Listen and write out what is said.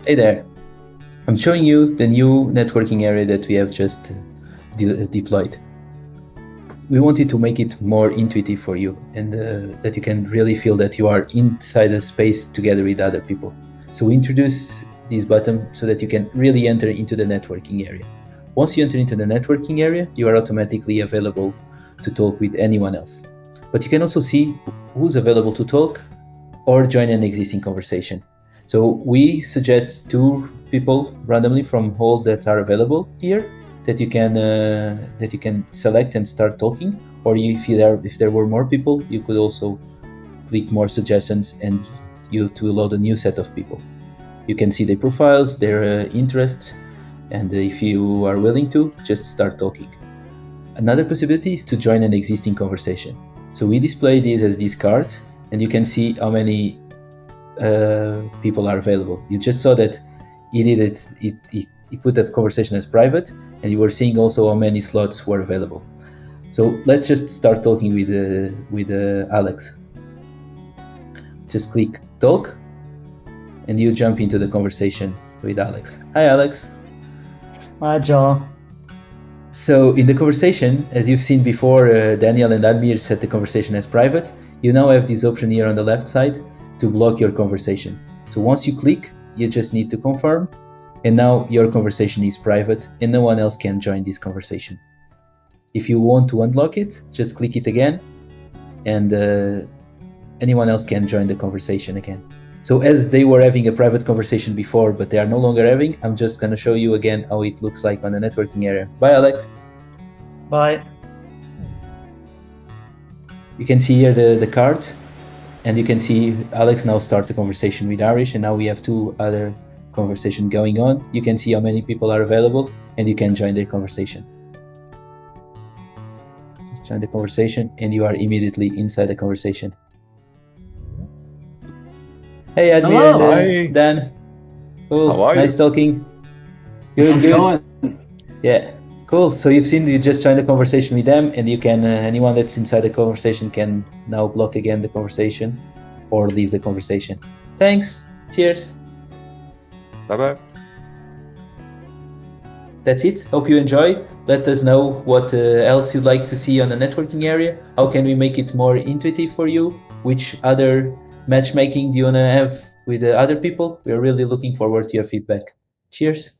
Hey there. I'm showing you the new networking area that we have just deployed. We wanted to make it more intuitive for you and that you can really feel that you are inside a space together with other people. So we introduce this button so that you can really enter into the networking area. Once you enter into the networking area, you are automatically available to talk with anyone else. But you can also see who's available to talk or join an existing conversation. So we suggest 2 people randomly from all that are available here that you can select and start talking. Or if there were more people, you could also click more suggestions and you to load a new set of people. You can see their profiles, their interests, and if you are willing to, just start talking. Another possibility is to join an existing conversation. So we display these as these cards, and you can see how many people are available. You just saw that he did it. He put the conversation as private, and you were seeing also how many slots were available. So let's just start talking with Alex. Just click talk, and you jump into the conversation with Alex. Hi, Alex. Hi, Joe. So in the conversation, as you've seen before, Daniel and Admir set the conversation as private. You now have this option here on the left side to block your conversation. So once you click, you just need to confirm, and now your conversation is private and no one else can join this conversation. If you want to unlock it, just click it again, and anyone else can join the conversation again. So as they were having a private conversation before, but they are no longer having, I'm just going to show you again how it looks like on the networking area. Bye, Alex. Bye. You can see here the cards, and you can see Alex now starts a conversation with Arish, and now we have 2 other conversations going on. You can see how many people are available, and you can join their conversation. Join the conversation, and you are immediately inside the conversation. Hey, Admir and Hi. Dan. Cool. How are Nice you? talking. How's it Good. going? Yeah. Cool. So you've seen, you just joined the conversation with them, and you can anyone that's inside the conversation can now block again the conversation or leave the conversation. Thanks. Cheers. Bye-bye. That's it. Hope you enjoy. Let us know what else you'd like to see on the networking area. How can we make it more intuitive for you? Which other matchmaking do you want to have with other people? We're really looking forward to your feedback. Cheers.